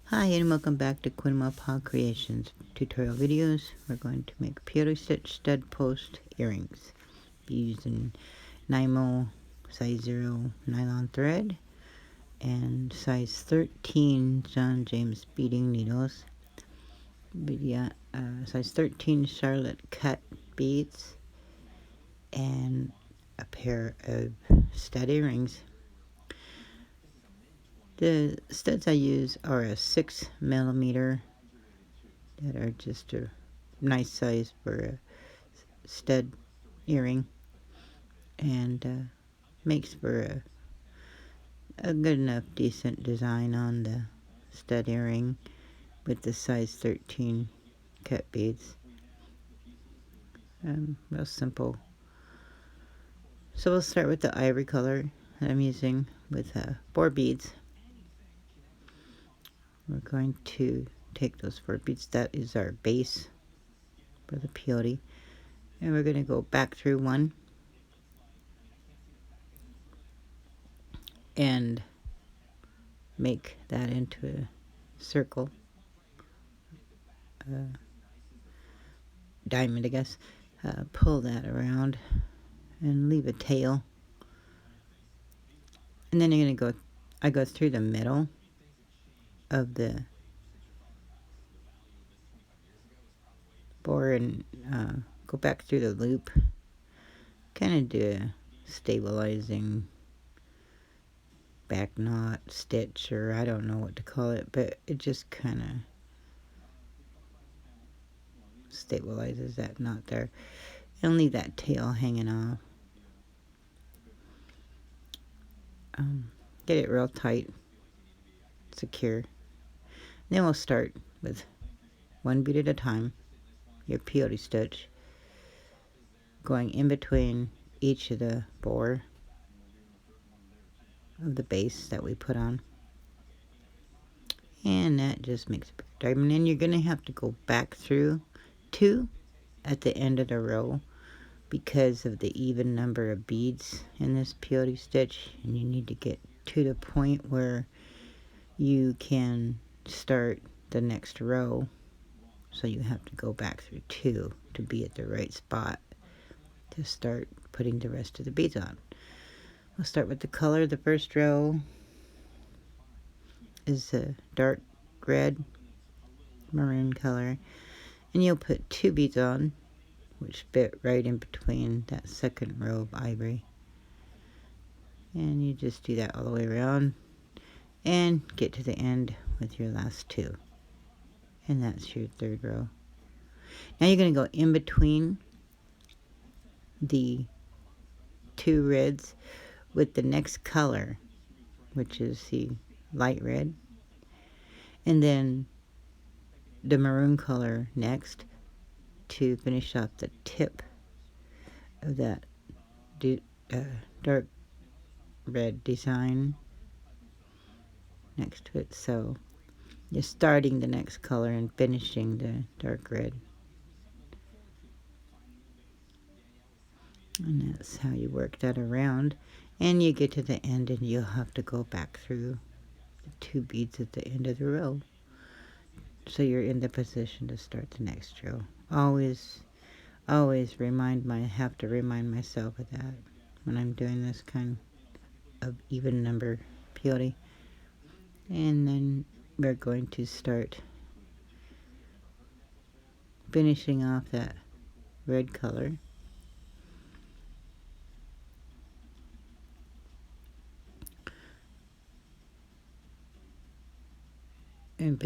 Hi and welcome back to Quinma Paw Creations tutorial videos. We're going to make peyote stitch stud post earrings using 9mm size 0 nylon thread and size 13 John James beading needles. Size 13 Charlotte cut beads and a pair of stud earrings. The studs I use are a 6mm that are just a nice size for a stud earring, and makes for a good enough decent design on the stud earring with the size 13 cut beads. Real simple. So we'll start with the ivory color that I'm using with 4 beads. We're going to take those 4 beads, that is our base for the peyote, and we're going to go back through one and make that into a circle, diamond I guess. Pull that around and leave a tail, and then you're going to I go through the middle of the bore and go back through the loop, kind of do a stabilizing back knot stitch, or I don't know what to call it, but it just kind of stabilizes that knot there, and leave that tail hanging off. Get it real tight, secure. Then we'll start with 1 bead at a time, your peyote stitch, going in between each of the bore of the base that we put on, and that just makes a diamond. And you're gonna have to go back through 2 at the end of the row because of the even number of beads in this peyote stitch, and you need to get to the point where you can start the next row, so you have to go back through 2 to be at the right spot to start putting the rest of the beads on. We'll start with the color. The first row is a dark red maroon color, and you'll put 2 beads on, which fit right in between that second row of ivory, and you just do that all the way around and get to the end with your last 2, and that's your third row. Now you're going to go in between the 2 reds with the next color, which is the light red, and then the maroon color next to finish off the tip of that dark red design next to it. So you're starting the next color and finishing the dark red, and that's how you work that around. And you get to the end and you'll have to go back through the 2 beads at the end of the row, so you're in the position to start the next row. Always have to remind myself of that when I'm doing this kind of even number peyote. And then we're going to start finishing off that red color, and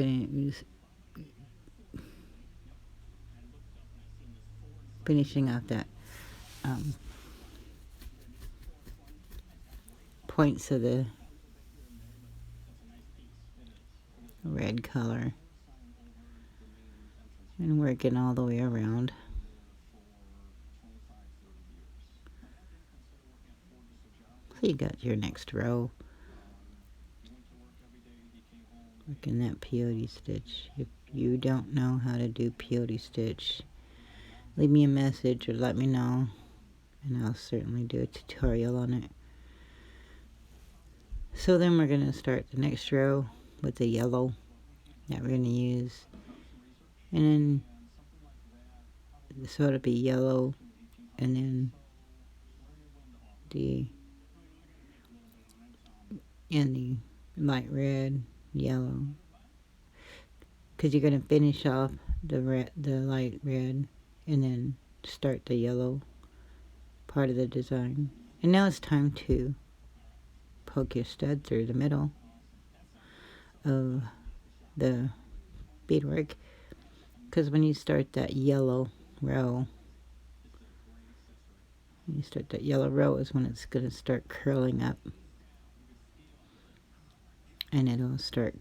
finishing off that points of the red color, and working all the way around. So you got your next row. Working that peyote stitch. If you don't know how to do peyote stitch, leave me a message or let me know, and I'll certainly do a tutorial on it. So then we're going to start the next row with the yellow that we're going to use. And then, so it'll be yellow, and then the light red, yellow. Because you're going to finish off the light red, and then start the yellow part of the design. And now it's time to poke your stud through the middle of the beadwork, because when you start that yellow row, is when it's going to start curling up, and it'll start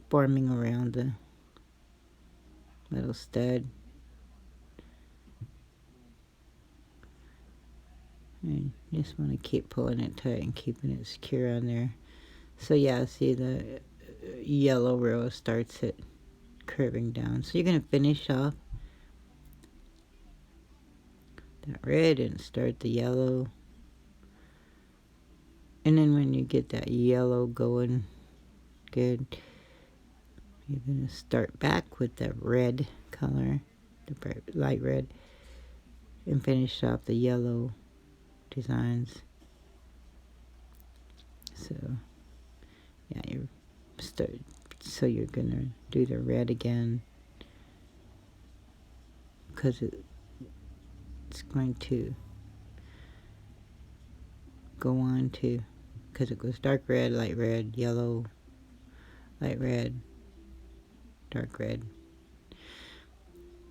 forming around the little stud. And you just want to keep pulling it tight and keeping it secure on there. So yeah, see, the yellow row starts it curving down. So you're going to finish off that red and start the yellow. And then when you get that yellow going good, you're going to start back with the red color, the bright, light red, and finish off the yellow designs. So yeah, so you're going to do the red again, because it's going to go on to, because it goes dark red, light red, yellow, light red, dark red.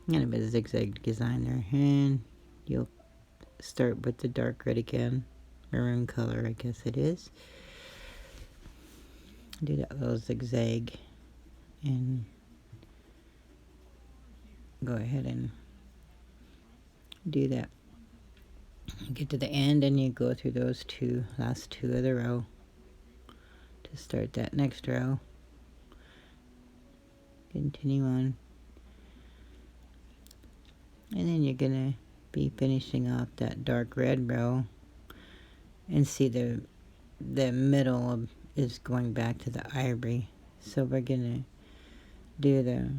Kind of a zigzag design there. And you'll start with the dark red again, maroon color, I guess it is. Do that little zigzag and go ahead and do that. Get to the end and you go through those last two of the row to start that next row. Continue on. And then you're gonna be finishing off that dark red row, and see the middle is going back to the ivory. So we're gonna do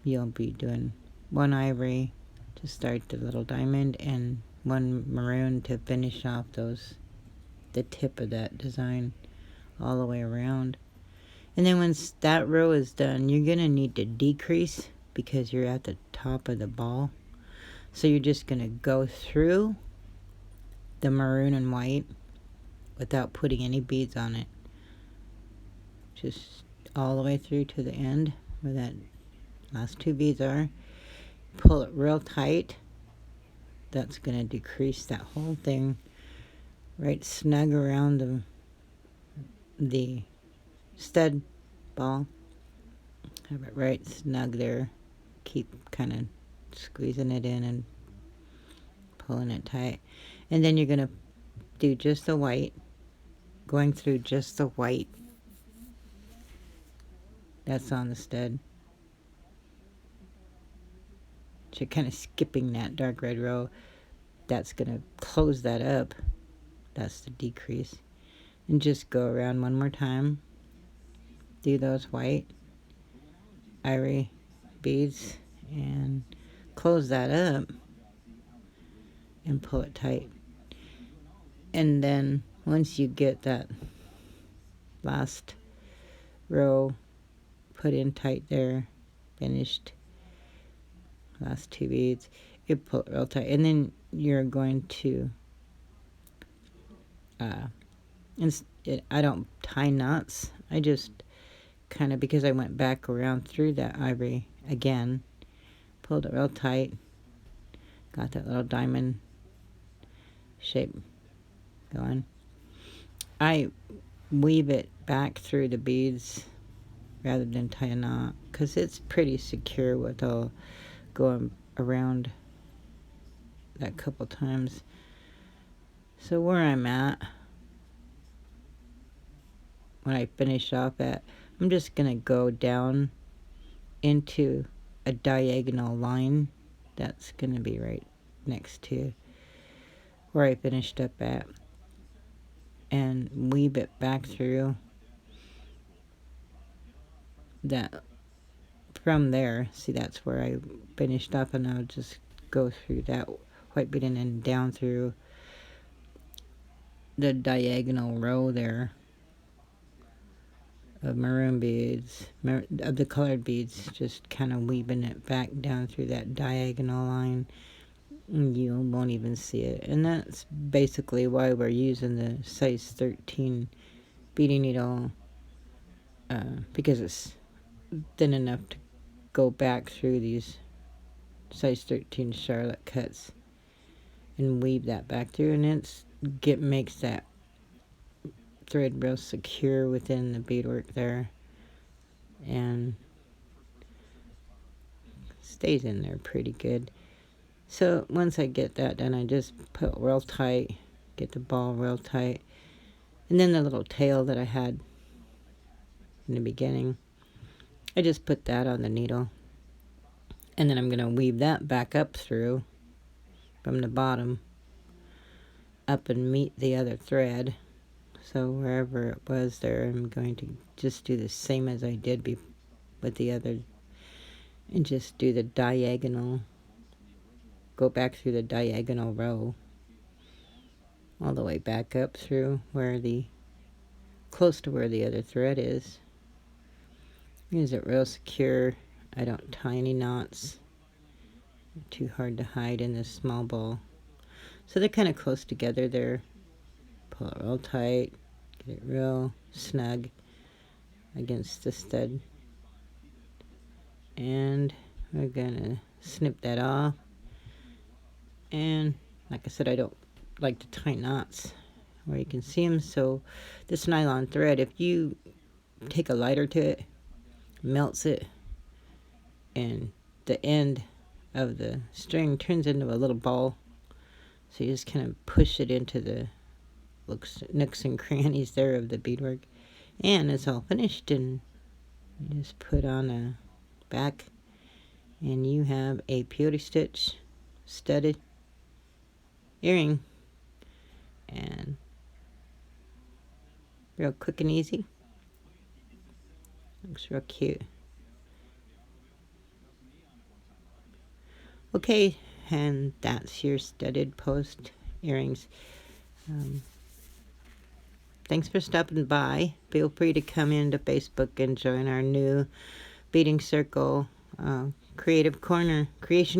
you'll be doing one ivory to start the little diamond and one maroon to finish off the tip of that design all the way around. And then once that row is done, you're gonna need to decrease because you're at the top of the ball. So you're just gonna go through the maroon and white without putting any beads on it. Just all the way through to the end where that last two beads are. Pull it real tight. That's going to decrease that whole thing right snug around the stud ball. Have it right snug there. Keep kind of squeezing it in and pulling it tight. And then you're going to do just the white, going through just the white that's on the stud. So you're kind of skipping that dark red row. That's going to close that up. That's the decrease. And just go around one more time. Do those white ivory beads and close that up and pull it tight. And then once you get that last row put in tight there, finished, last two beads, you pull it real tight. And then you're going to I don't tie knots. I just kind of, because I went back around through that ivory again, pulled it real tight, got that little diamond shape going. I weave it back through the beads rather than tie a knot, because it's pretty secure with all going around that couple times. So where I'm at, when I finish off at, I'm just going to go down into a diagonal line that's going to be right next to where I finished up at, and weave it back through that from there, see, that's where I finished up, and I'll just go through that white bead and then down through the diagonal row there of maroon beads, of the colored beads, just kind of weaving it back down through that diagonal line. You won't even see it. And that's basically why we're using the size 13 beading needle, because it's thin enough to go back through these size 13 Charlotte cuts and weave that back through, and makes that thread real secure within the beadwork there, and stays in there pretty good. So once I get that done, I just put real tight, get the ball real tight, and then the little tail that I had in the beginning, I just put that on the needle, and then I'm going to weave that back up through from the bottom up and meet the other thread. So wherever it was there, I'm going to just do the same as I did with the other, and just do the diagonal, go back through the diagonal row all the way back up through close to where the other thread is. Use it real secure. I don't tie any knots. Too hard to hide in this small ball. So they're kind of close together there. Pull it real tight, get it real snug against the stud. And we're gonna snip that off. And like I said, I don't like to tie knots where you can see them. So this nylon thread, if you take a lighter to it, melts it, and the end of the string turns into a little ball. So you just kind of push it into the nooks and crannies there of the beadwork, and it's all finished, and you just put on a back, and you have a peyote stitch studded earring, and real quick and easy. Looks real cute. Okay, and that's your studded post earrings. Thanks for stopping by. Feel free to come into Facebook and join our new beading circle, creation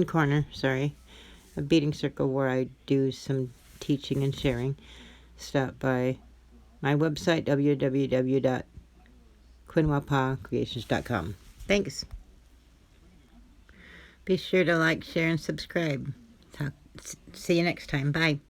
corner, a beading circle where I do some teaching and sharing. Stop by my website, www.quinwapacreations.com. Thanks. Be sure to like, share, and subscribe. See you next time. Bye.